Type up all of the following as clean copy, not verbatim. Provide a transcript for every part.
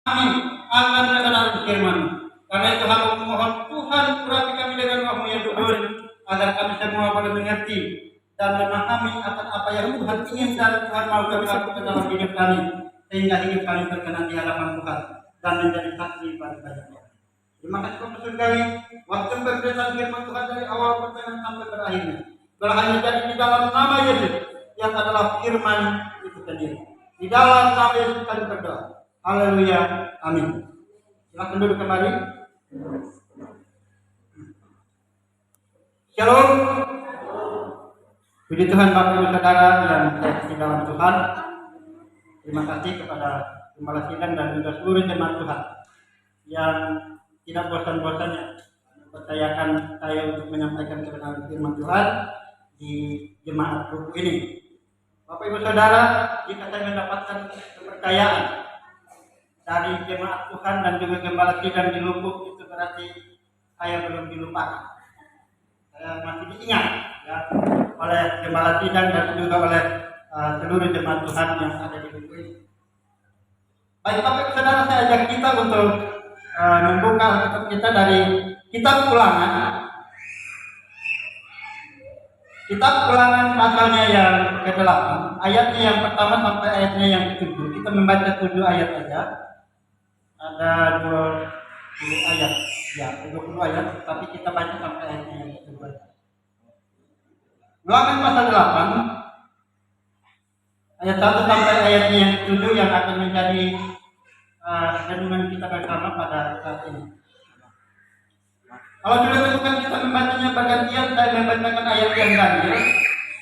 kami akan kebenaran firman. Karena itu kami memohon Tuhan urapi kami dengan roh-Mu yang kudus agar kami semua boleh mengerti dan memahami akan apa yang Tuhan ingin dan Tuhan mau kami lakukan dalam hidup kami, sehingga hidup kami berkenan di hadapan Tuhan dan menjadi saksi bagi banyak orang. Terima kasih Bapak Surgawi, waktu pemberitaan firman Tuhan dari awal pertengahan sampai berakhirnya berhanya jadi di dalam nama Yesus yang adalah firman itu sendiri. Di dalam nama Yesus kami berdoa. Haleluya, amin. Silakan duduk kembali. Shalom. Puji Tuhan Bapak Ibu Saudara yang saya kasih dalam Tuhan. Terima kasih kepada Gembala Sidang dan juga seluruh jemaat Tuhan yang tidak bosan-bosannya mempercayakan saya untuk menyampaikan kebenaran firman Tuhan di jemaat buku ini. Bapak Ibu Saudara, jika saya mendapatkan kepercayaan dari jemaat Tuhan dan juga Gembala Sidang di Lubuk, itu berarti saya belum dilupakan. Saya masih diingat ya, oleh Gembala Sidang dan juga oleh seluruh jemaat Tuhan yang ada di Lubuk ini. Baik Bapak Ibu Saudara, saya ajak kita untuk membuka Alkitab kita dari Kitab Ulangan. Kitab Ulangan pasalnya yang ke-8, ayatnya yang pertama sampai ayatnya yang ke-7. Kita membaca 7 ayat saja. Ada 20 ayat. Ya, 20 ayat, tapi kita baca sampai ayatnya yang ke-7. Ulangan pasal 8 ayat 1 sampai ayatnya yang ke-7 yang akan menjadi renungan kita bersama pada saat ini. Kalau sudah temukan kita membacanya bergantian, saya membacakan ayat yang ganjil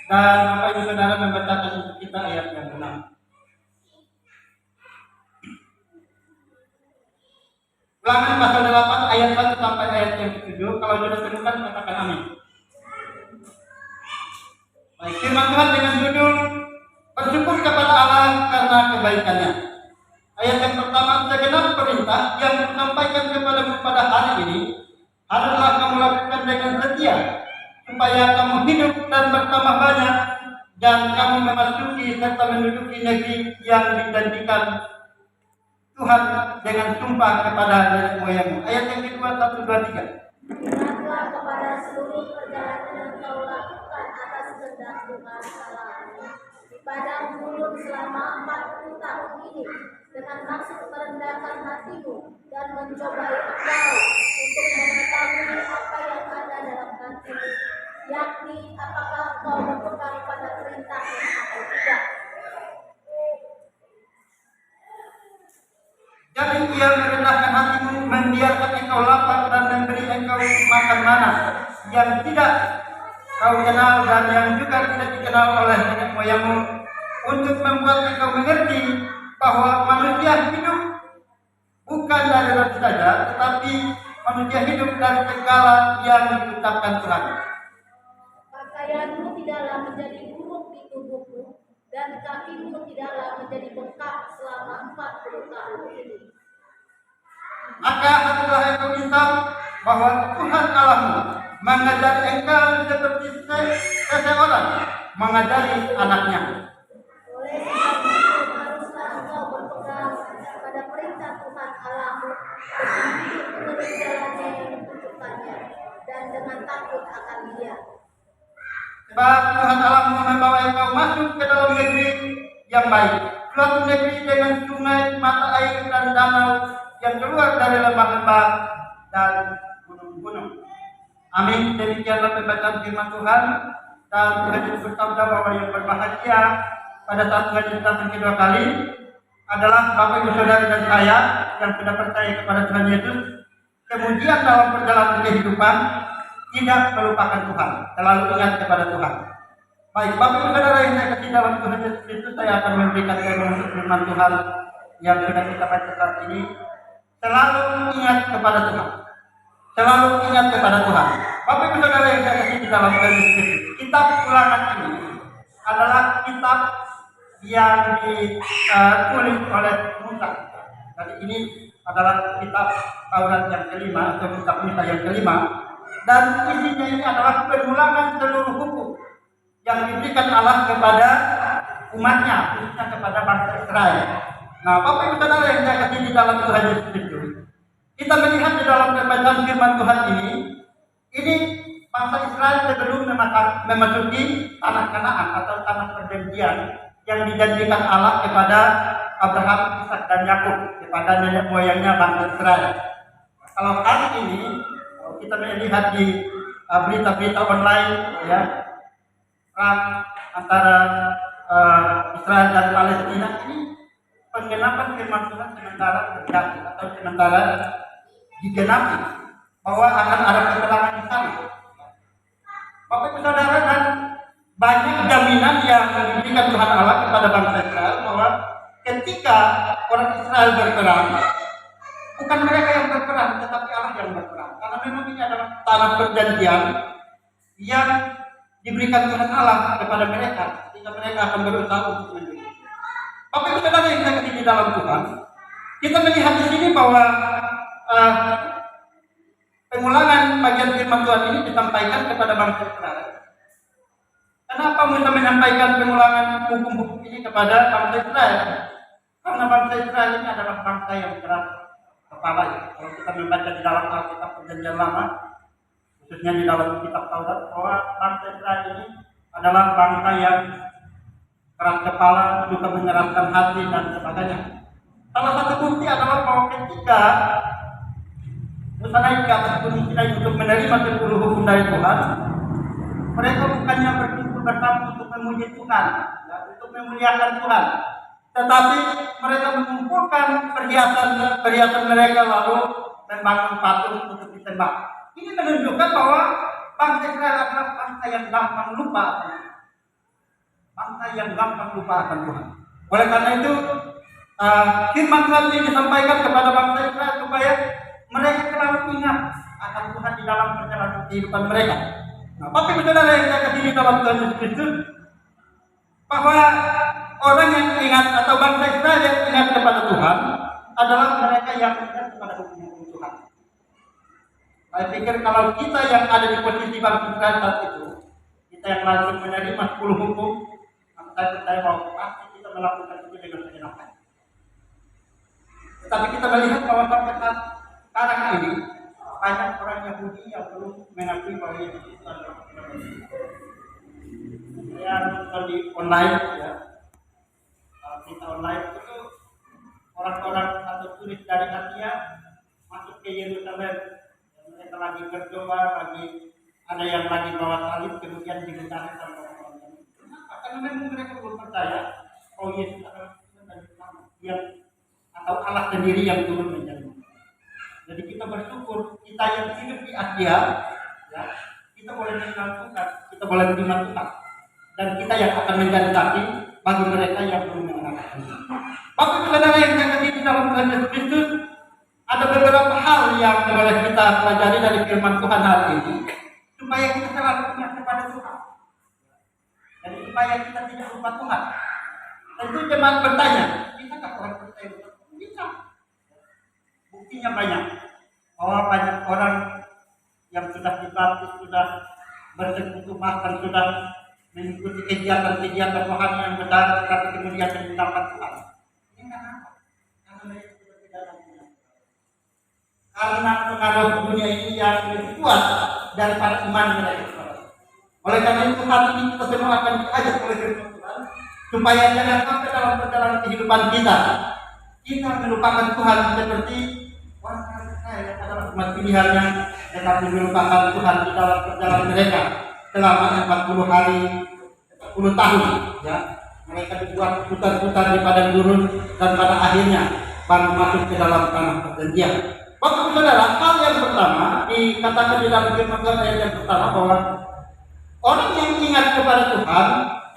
dan Bapak Ibu Saudara membacakan untuk kita ayat yang genap. Ulangan pasal 8 ayat 1 sampai ayat yang ke-7. Kalau sudah temukan katakan amin. Baik, firman Tuhan dengan judul bersyukur kepada Allah karena kebaikannya. Ayat yang pertama, segenap perintah yang disampaikan kepadamu pada hari ini haruslah kamu lakukan dengan setia, supaya kamu hidup dan bertambah banyak, dan kamu memasuki serta menduduki negeri yang dijanjikan Tuhan dengan sumpah kepada nenek moyangmu. Ayat yang kedua, 1, 2, 3. Ingatlah kepada seluruh perjalanan yang kau lakukan atas kehendak Tuhan Allahmu di padang gurun selama 40 tahun ini, dengan maksud merendahkan hatimu dan mencobai engkau untuk mengetahui apa yang ada dalam hatimu, yakni apakah engkau berpegang pada perintahnya atau tidak. Jadi ia merendahkan hatimu, membiarkan engkau lapar dan memberi engkau makan mana yang tidak kau kenal dan yang juga tidak dikenal oleh nenek moyangmu, untuk membuat engkau mengerti bahwa manusia hidup bukan dari roti saja, tetapi manusia hidup dari segala yang diucapkan Tuhan. Pakaianmu tidaklah menjadi buruk di tubuhmu, dan kakimu tidaklah menjadi bengkak selama 40 tahun ini. Maka hendaklah engkau minta bahwa Tuhan Allahmu mengajari engkau seperti seseorang mengajari anaknya. Oleh sebab itu haruslah engkau berpegang pada perintah Tuhan Allahmu dengan hidup menurut jalannya yang ditunjukkannya, dan dengan takut akan Dia. Sebab Tuhan Allahmu membawa engkau masuk ke dalam negeri yang baik, suatu negeri dengan sungai, mata air dan danau yang keluar dari lembah-lembah dan gunung-gunung. Amin. Demikianlah pembacaan firman Tuhan, dan Tuhan Yesus bersabda bahwa yang berbahagia pada saat Tuhan Yesus datang kedua kali adalah Bapak Ibu Saudara dan saya yang sudah percaya kepada Tuhan Yesus, kemudian dalam perjalanan kehidupan tidak melupakan Tuhan, selalu ingat kepada Tuhan. Baik, Bapak Ibu Saudara yang saya kasih dalam Tuhan Yesus Kristus, saya akan memberikan firman Tuhan yang sudah kita baca saat ini. Selalu ingat kepada Tuhan. Selalu ingat kepada Tuhan. Bapak Ibu Saudara yang saya kasih di dalam Tuhan Yesus Kristus, kitab Ulangan ini adalah kitab yang ditulis oleh Musa. Jadi ini adalah kitab Taurat yang kelima atau kitab Musa yang kelima, dan isinya ini adalah pengulangan seluruh hukum yang diberikan Allah kepada umatnya, khususnya kepada bangsa Israel. Nah, Bapak Ibu Saudara yang saya kasih di dalam Tuhan Yesus Kristus, kita melihat di dalam pembacaan firman Tuhan ini bangsa Israel sebelum memasuki tanah Kanaan atau tanah perjanjian yang dijanjikan Allah kepada Abraham, Ishak dan Yakub, kepada nenek moyangnya bangsa Israel. Kalau hari ini kalau kita melihat di berita-berita online, ya, perang antara Israel dan Palestina ini, penggenapan firman Tuhan sementara terjadi atau sementara digenapi bahwa akan ada peperangan di sana. Bapak Ibu Saudara, dan banyak jaminan yang diberikan Tuhan Allah kepada bangsa Israel bahwa ketika orang Israel berperang, bukan mereka yang berperang, tetapi Allah yang berperang. Karena memang ini adalah tanah perjanjian yang diberikan Tuhan Allah kepada mereka, sehingga mereka akan berusaha untuk menduduki. Bapak Ibu Saudara yang saya kasih di dalam Tuhan, kita melihat di sini bahwa pengulangan bagian firman Tuhan ini disampaikan kepada bangsa Israel. Kenapa Musa menyampaikan pengulangan hukum-hukum ini kepada bangsa Israel? Karena bangsa Israel ini adalah bangsa yang keras kepala. Kalau kita membaca di dalam Alkitab Perjanjian Lama, khususnya di dalam kitab Taurat, bahwa bangsa Israel ini adalah bangsa yang keras kepala, juga mengeraskan hati dan sebagainya. Salah satu bukti adalah bahwa ketika Musa naik ke atas gunung Sinai untuk menerima 10 hukum dari Tuhan, mereka bukannya berkumpul bersama untuk memuji Tuhan, ya, untuk memuliakan Tuhan, tetapi mereka mengumpulkan perhiasan mereka lalu membangun patung untuk disembah. Ini menunjukkan bahwa bangsa Israel adalah bangsa yang gampang lupa, bangsa yang gampang lupa akan Tuhan. Oleh karena itu, firman Tuhan ini disampaikan kepada bangsa Israel supaya mereka selalu ingat akan Tuhan di dalam perjalanan kehidupan mereka. Nah, Bapak Ibu Saudara yang saya kasih di dalam Tuhan Yesus Kristus, bahwa orang yang ingat atau bangsa Israel yang ingat kepada Tuhan adalah mereka yang ingat kepada hukum-hukum Tuhan. Saya pikir kalau kita yang ada di posisi bangsa Israel saat itu, kita yang langsung menerima 10 hukum, maka saya percaya bahwa pasti kita melakukan itu dengan segenap hati. Tetapi kita melihat bahwa sampai saat sekarang ini banyak orang Yahudi yang belum mengakui bahwa Yesus itu adalah Tuhan. Saya nonton di online, ya, berita online itu orang-orang atau turis dari Asia masuk ke Yerusalem. Mereka lagi berdoa, lagi ada yang lagi bawa salib, kemudian digentarin sama orang-orang. Kenapa? Karena memang mereka belum percaya bahwa Yesus adalah Tuhan dan yang atau Allah sendiri yang turun menjadi. Jadi kita bersyukur kita yang hidup di Asia, ya, kita boleh mengenal Tuhan, kita boleh mengenal Tuhan, dan kita yang akan menjadi saksi bagi mereka yang belum mengenal Tuhan. Bapak Ibu Saudara yang saya kasih di dalam Tuhan Yesus Kristus, ada beberapa hal yang boleh kita pelajari dari firman Tuhan hari ini, supaya kita selalu ingat kepada Tuhan, dan supaya kita tidak lupa Tuhan. Tentu jemaat bertanya, bisakah Tuhan percaya? Bisa. Buktinya banyak, bahwa banyak orang yang sudah dibaptis, sudah bersekutu, bahkan sudah mengikuti kegiatan-kegiatan rohani yang besar, tetapi kemudian meninggalkan Tuhan. Ini kenapa? Karena mereka sudah tidak punya. Karena pengaruh dunia ini yang lebih kuat daripada iman mereka. Oleh karena itu hari ini kita semua akan diajak oleh Tuhan supaya jangan sampai dalam perjalanan kehidupan kita melupakan Tuhan seperti orang Israel yang adalah umat pilihannya, tetapi melupakan Tuhan di dalam perjalanan mereka selama 40 hari, 40 tahun. Ya, mereka dibuat putar-putar di padang gurun dan pada akhirnya baru masuk ke dalam tanah perjanjian. Bapak Ibu Saudara, hal yang pertama dikatakan di dalam firman Tuhan ayat yang pertama bahwa orang yang ingat kepada Tuhan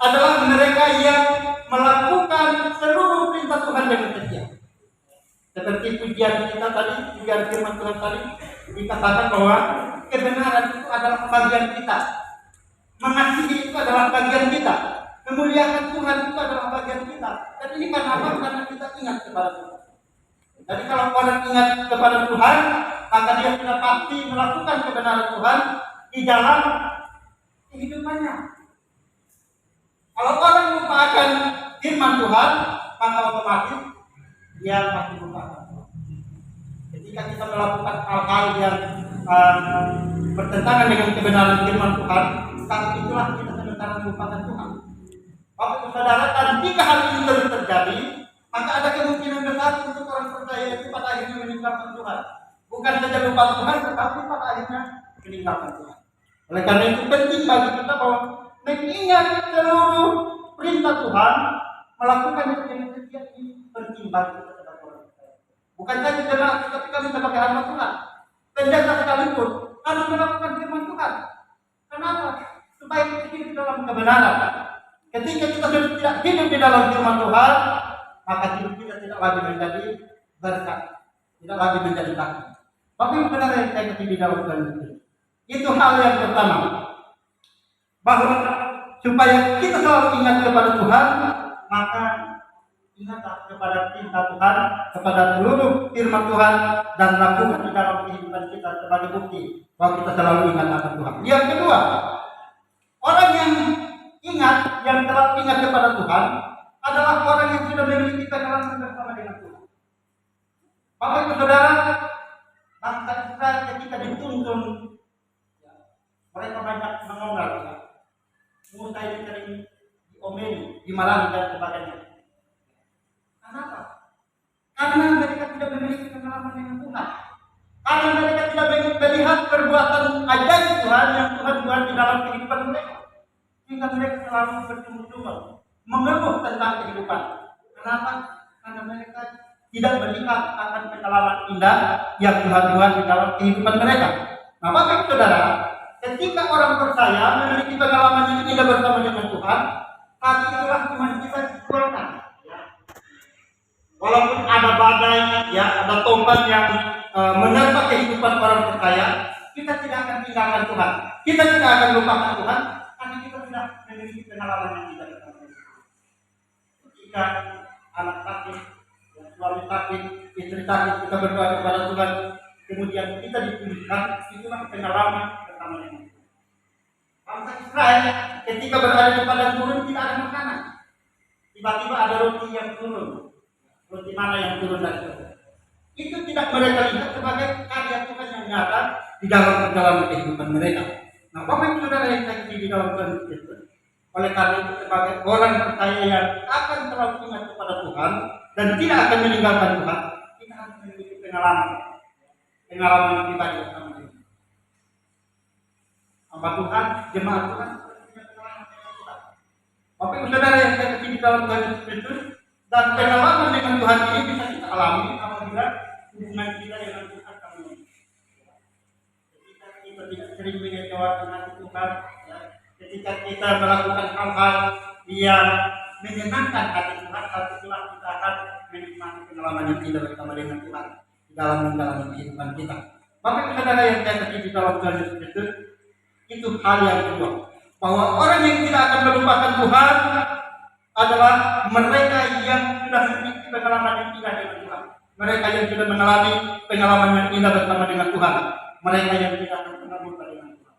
adalah mereka yang melakukan seluruh perintah Tuhan dengan setia. Seperti pujian kita tadi, pujian firman Tuhan tadi, dikatakan bahwa kebenaran itu adalah bagian kita, mengasihi itu adalah bagian kita, memuliakan Tuhan itu adalah bagian kita. Dan ini karena apa? Karena kita ingat kepada Tuhan. Jadi kalau orang ingat kepada Tuhan, maka dia sudah pasti melakukan kebenaran Tuhan di dalam kehidupannya. Kalau orang lupakan firman Tuhan, maka otomatis dia pasti lupakan. Ketika kita melakukan hal-hal yang bertentangan dengan kebenaran firman Tuhan, saat itulah kita sementara melupakan Tuhan. Bapak saudara, dan jika hal ini terus terjadi, maka ada kemungkinan besar untuk orang percaya itu pada akhirnya meninggalkan Tuhan. Bukan saja lupa Tuhan, tetapi pada akhirnya meninggalkan Tuhan. Oleh karena itu penting bagi kita bahwa mengingat seluruh perintah Tuhan, melakukan yang setiap ini penting bagi kita sebagai orang percaya. Bukan saja jemaat, tetapi kami sebagai hamba Tuhan, pendeta sekalipun harus melakukan firman Tuhan. Kenapa? Supaya kita hidup dalam kebenaran. Ketika kita sudah tidak hidup di dalam firman Tuhan, maka hidup kita tidak lagi menjadi berkat, tidak lagi menjadi takut. Tapi benar yang saya katakan di dalam Tuhan itu hal yang pertama, bahwa supaya kita selalu ingat kepada Tuhan, maka ingatlah kepada perintah Tuhan, kepada seluruh firman Tuhan, dan lakukan di dalam kehidupan kita sebagai bukti bahwa kita selalu ingat akan Tuhan. Yang kedua, orang yang ingat, yang selalu ingat kepada Tuhan adalah orang yang sudah memiliki pengalaman bersama dengan Tuhan. Bapak Ibu Saudara, bangsa Israel ketika dituntun, mereka banyak mengomel. Musa ini sering diomeli, dimarahi dan sebagainya. Kenapa? Karena mereka tidak memiliki pengalaman dengan Tuhan. Karena mereka tidak melihat perbuatan ajaib Tuhan yang Tuhan buat di dalam kehidupan mereka. Sehingga mereka selalu berjumur-jumur, mengeluh tentang kehidupan. Kenapa? Karena mereka tidak melihat akan pengalaman indah yang Tuhan buat di dalam kehidupan mereka. Nah, Bapak Ibu Saudara, ketika orang percaya memiliki pengalaman yang indah bersama dengan Tuhan, saat itulah iman kita dikuatkan. Walaupun ada badai, ya, ada topan yang menerpa kehidupan orang percaya, kita tidak akan tinggalkan Tuhan. Kita tidak akan lupakan Tuhan, karena kita sudah memiliki pengalaman yang tidak bersama dengan Tuhan. Ketika anak sakit, suami sakit, istri sakit, kita berdoa kepada Tuhan, kemudian kita dipulihkan, itulah pengalaman bersama dengan Tuhan. Bangsa Israel ketika berada di padang gurun tidak ada makanan, tiba-tiba ada roti yang turun. Roti mana yang turun dari surga? Itu tidak mereka lihat sebagai karya Tuhan yang nyata di dalam perjalanan kehidupan mereka. Nah, Bapak Ibu Saudara yang saya di dalam Tuhan Yesus, oleh karena itu sebagai orang percaya yang akan selalu ingat kepada Tuhan dan tidak akan meninggalkan Tuhan, kita harus memiliki pengalaman pribadi bersama Tuhan. Hamba Tuhan, jemaat Tuhan, punya pengalaman dengan Tuhan. Bapak Ibu Saudara yang saya di dalam Tuhan Yesus, dan pengalaman dengan Tuhan ini bisa kita alami apabila hubungan kita dengan Tuhan kami. Ketika kita tidak sering mengecewakan hati Tuhan, ya, ketika kita melakukan hal-hal yang menyenangkan hati Tuhan, saat itulah kita akan menikmati pengalaman yang tidak bersama dengan Tuhan di dalam menjalani kehidupan kita. Bapak Ibu Saudara yang saya kasih di dalam Tuhan Yesus, itu hal yang kedua, bahwa orang yang tidak akan melupakan Tuhan adalah mereka yang sudah memiliki pengalaman yang indah dengan Tuhan. Mereka yang sudah mengalami pengalaman yang indah bersama dengan Tuhan. Mereka yang tidak akan pernah lupa dengan Tuhan.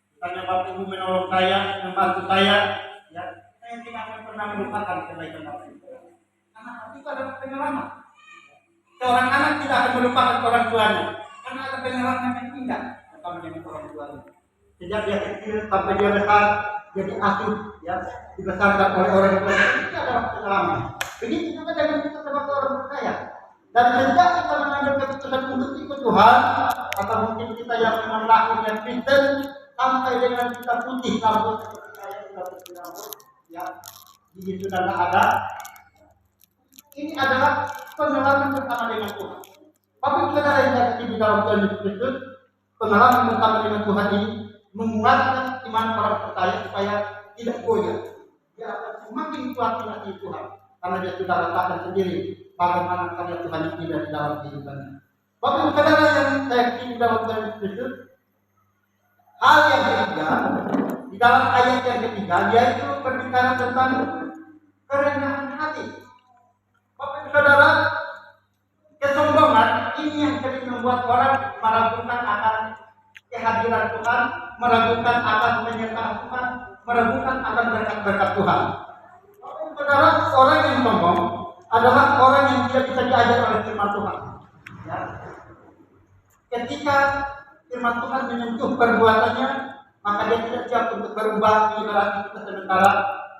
Misalnya Bapak Ibu menolong saya, membantu saya, ya, saya tidak akan pernah melupakan kebaikan Bapak Ibu. Karena itu adalah pengalaman. Seorang anak tidak akan melupakan orang tuanya, karena ada pengalaman yang indah bersama dengan orang tuanya. Sejak dia kecil sampai dia besar, jadi asuh, ya, dibesarkan oleh orang tua, itu adalah pengalaman. Begitu juga dengan kita sebagai orang percaya. Dan sejak kita mengambil keputusan untuk ikut Tuhan, atau mungkin kita yang memang lahirnya Kristen, sampai dengan kita putih rambut seperti saya sudah putih rambut, ya, gigi sudah tidak ada. Ini adalah pengalaman bersama dengan Tuhan. Bapak Ibu Saudara yang saya di dalam Tuhan Yesus, pengalaman bersama dengan Tuhan ini menguatkan iman orang percaya supaya tidak goyah. Dia akan semakin kuat mengerti Tuhan karena dia sudah rasakan sendiri bagaimana karya Tuhan yang tidak di dalam kehidupannya. Bapak Ibu Saudara yang saya di dalam Tuhan Yesus, hal yang ketiga di dalam ayat yang ketiga yaitu berbicara tentang kerendahan hati. Bapak Ibu Saudara, kesombongan ini yang sering membuat orang meragukan akan kehadiran Tuhan, meragukan akan penyertaan Tuhan, meragukan akan berkat-berkat Tuhan. Saudara, orang yang sombong adalah orang yang tidak bisa diajar oleh firman Tuhan. Ya. Ketika firman Tuhan menyentuh perbuatannya, maka dia tidak siap untuk berubah ibarat kita sementara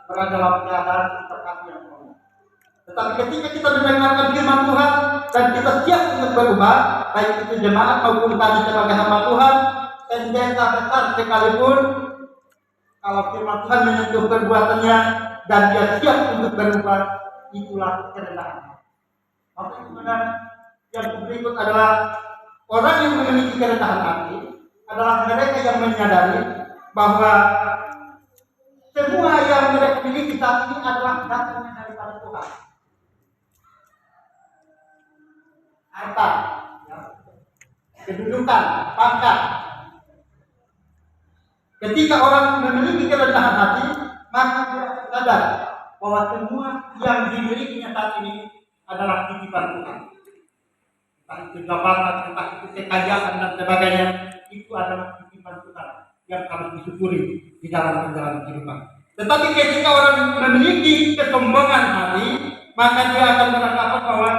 berada dalam keadaan seperti yang sama. Tetapi ketika kita mendengarkan firman Tuhan dan kita siap untuk berubah, baik itu jemaat maupun kami sebagai hamba Tuhan, pendeta besar sekalipun, kalau firman Tuhan menyentuh perbuatannya dan dia siap untuk berubah, itulah kerendahan. Maka kemudian yang berikut adalah orang yang memiliki kerendahan hati adalah mereka yang menyadari bahwa semua yang mereka miliki saat ini adalah datangnya daripada Tuhan. Harta, ya, kedudukan, pangkat. Ketika orang memiliki kerendahan hati, maka dia sadar bahwa semua yang dimilikinya saat ini adalah titipan Tuhan. Entah itu jabatan, entah itu kekayaan dan sebagainya, itu adalah titipan Tuhan yang harus disyukuri di dalam perjalanan kehidupan. Tetapi ketika orang memiliki kesombongan hati, maka dia akan merasakan bahwa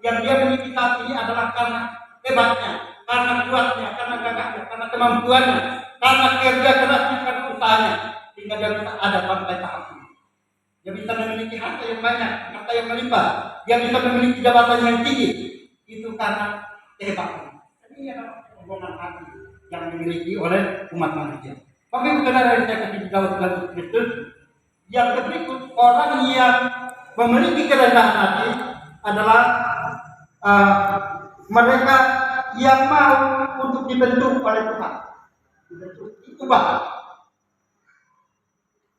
yang dia miliki saat ini adalah karena hebatnya, karena kuatnya, karena gagahnya, karena kemampuannya, karena kerja kerasnya, karena usahanya, sehingga dia bisa ada sampai tahap ini. Dia bisa memiliki harta yang banyak, harta yang melimpah, dia bisa memiliki jabatan yang tinggi, itu karena kehebatan. Ini adalah kesombongan hati yang dimiliki oleh umat manusia. Tapi saudara yang saya kasih dalam Tuhan Kristus, yang berikut orang yang memiliki kerendahan hati adalah mereka yang mau untuk dibentuk oleh Tuhan, dibentuk, diubah.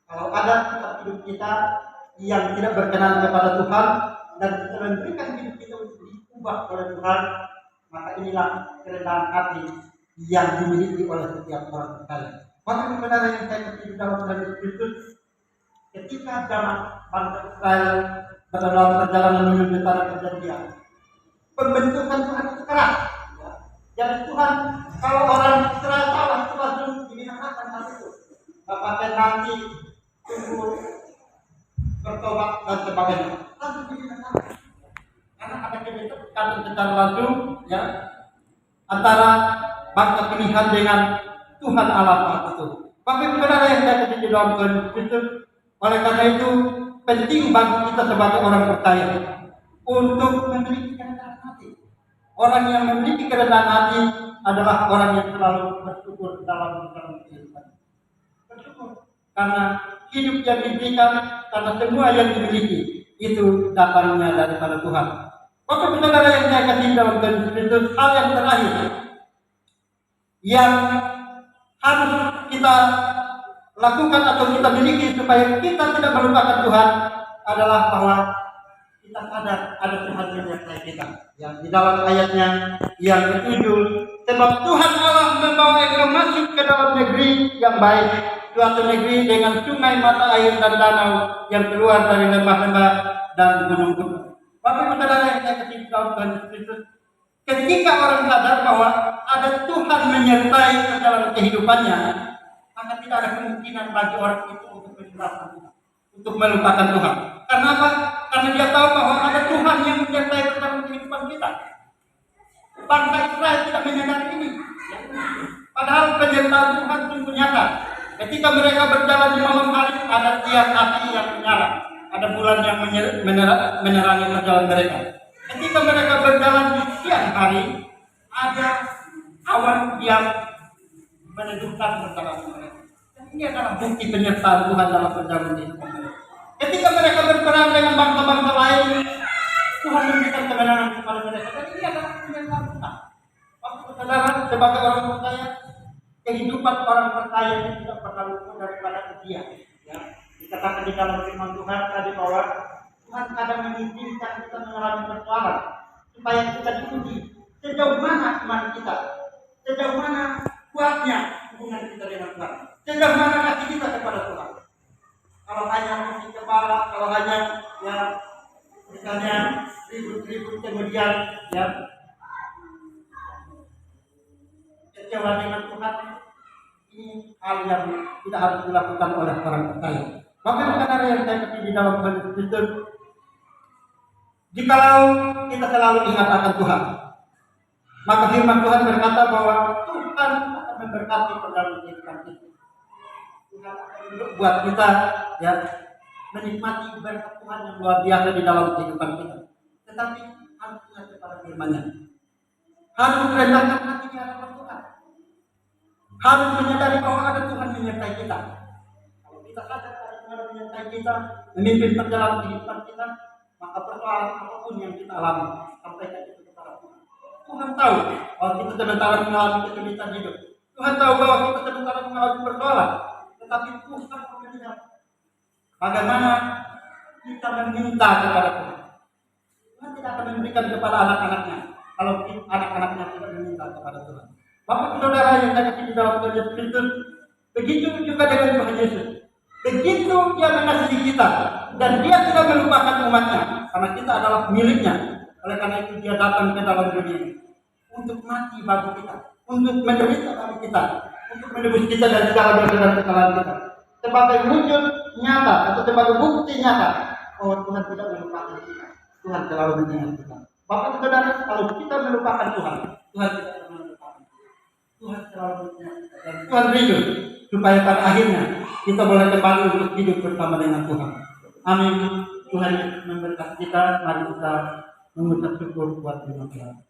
Kalau ada sifat hidup kita yang tidak berkenan kepada Tuhan dan kita memberikan hidup kita untuk diubah oleh Tuhan, maka inilah kerendahan hati yang dimiliki oleh setiap orang percaya. Maka saudara yang saya kasih dalam Tuhan Kristus, ketika zaman bangsa Israel berada dalam perjalanan menuju tanah perjanjian, pembentukan Tuhan itu keras. Jadi Tuhan, kalau orang Israel salah, itu langsung dibinasakan hal itu. Apakah nanti tunggu bertobat dan sebagainya, langsung dibinasakan. Karena ada kebentukan secara langsung, ya, antara bangsa pilihan dengan Tuhan Allah itu. Tapi saudara yang saya kasih di dalam Tuhan Kristus, oleh karena itu penting bagi kita sebagai orang percaya untuk memiliki kerendahan hati. Orang yang memiliki kerendahan hati adalah orang yang selalu bersyukur dalam kehidupan. Bersyukur karena hidup yang diberikan, karena semua yang dimiliki itu datangnya daripada Tuhan. Maka saudara yang saya kasih dalam Tuhan Kristus, hal yang terakhir yang harus kita lakukan atau kita miliki supaya kita tidak melupakan Tuhan adalah bahwa kita sadar ada Tuhan yang menyertai kita. Yang di dalam ayatnya yang ke-7, sebab Tuhan Allah membawa engkau masuk ke dalam negeri yang baik, suatu negeri dengan sungai, mata air dan danau yang keluar dari lembah-lembah dan gunung-gunung. Bapak saudara yang saya kasih dalam Tuhan Kristus, ketika orang sadar bahwa ada Tuhan menyertai dalam kehidupannya, maka tidak ada kemungkinan bagi orang itu untuk meninggalkan Tuhan, untuk melupakan Tuhan. Karena apa? Karena dia tahu bahwa ada Tuhan yang menyertai dalam kehidupan kita. Bangsa Israel tidak menyadari ini. Padahal penyertaan Tuhan sungguh nyata. Ketika mereka berjalan di malam hari, ada tiang api yang menyala, ada bulan yang menerangi perjalanan mereka. Ketika mereka berjalan di siang hari, ada awan yang meneduhkan perjalanan mereka. Ini adalah bukti penyertaan Tuhan dalam perjalanan kehidupan mereka. Ketika mereka berperang dengan bangsa-bangsa lain, Tuhan memberikan kemenangan kepada mereka. Dan ini adalah penyertaan Tuhan. Waktu saudara sebagai orang percaya, kehidupan orang percaya ini tidak pernah luput daripada ujian. Ya, dikatakan di dalam firman Tuhan tadi bahwa Tuhan kadang mengizinkan kita mengalami persoalan supaya kita diuji sejauh mana iman kita, sejauh mana kuatnya hubungan kita dengan Tuhan, sejauh mana kasih kita kepada Tuhan. Kalau hanya musik kepala, kalau hanya ya misalnya ribut-ribut kemudian ya kecewa dengan Tuhan, ini hal yang tidak harus dilakukan oleh orang percaya. Maka saudara yang saya kasih di dalam Tuhan Kristus, Jikalau kita selalu ingat akan Tuhan, maka firman Tuhan berkata bahwa Tuhan akan memberkati dalam kehidupan kita. Tuhan akan buat kita ya menikmati berkat Tuhan yang luar biasa di dalam kehidupan kita. Tetapi harus ingat kepada firman-Nya. Harus merendahkan hati di hadapan Tuhan. Harus menyadari bahwa ada Tuhan menyertai kita. Kalau kita sadar ada Tuhan menyertai kita, memimpin perjalanan kehidupan kita, maka persoalan apapun yang kita alami, sampaikan itu kepada Tuhan. Tuhan tahu bahwa kita sementara mengalami kesulitan hidup. Tuhan tahu bahwa kita sementara mengalami persoalan. Tetapi Tuhan melihat bagaimana kita meminta kepada Tuhan. Tuhan tidak akan memberikan kepada anak-anaknya kalau anak-anaknya tidak meminta kepada Tuhan. Bapak saudara yang saya kasih di dalam Tuhan Yesus Kristus, begitu juga dengan Tuhan Yesus. Begitu dia mengasihi kita dan dia tidak melupakan umatnya karena kita adalah miliknya. Oleh karena itu dia datang ke dalam dunia untuk mati bagi kita, untuk menderita bagi kita, untuk menebus kita dari segala dosa dan kesalahan kita. Sebagai wujud nyata atau sebagai bukti nyata bahwa Tuhan tidak melupakan kita. Tuhan selalu mengingat kita. Bapak saudara, kalau kita melupakan Tuhan, Tuhan tidak akan melupakan. Tuhan selalu mengingat kita dan Tuhan rindu supaya pada akhirnya kita boleh kembali untuk hidup bersama dengan Tuhan. Amin. Tuhan memberkati kita. Mari kita mengucap syukur buat firman Tuhan.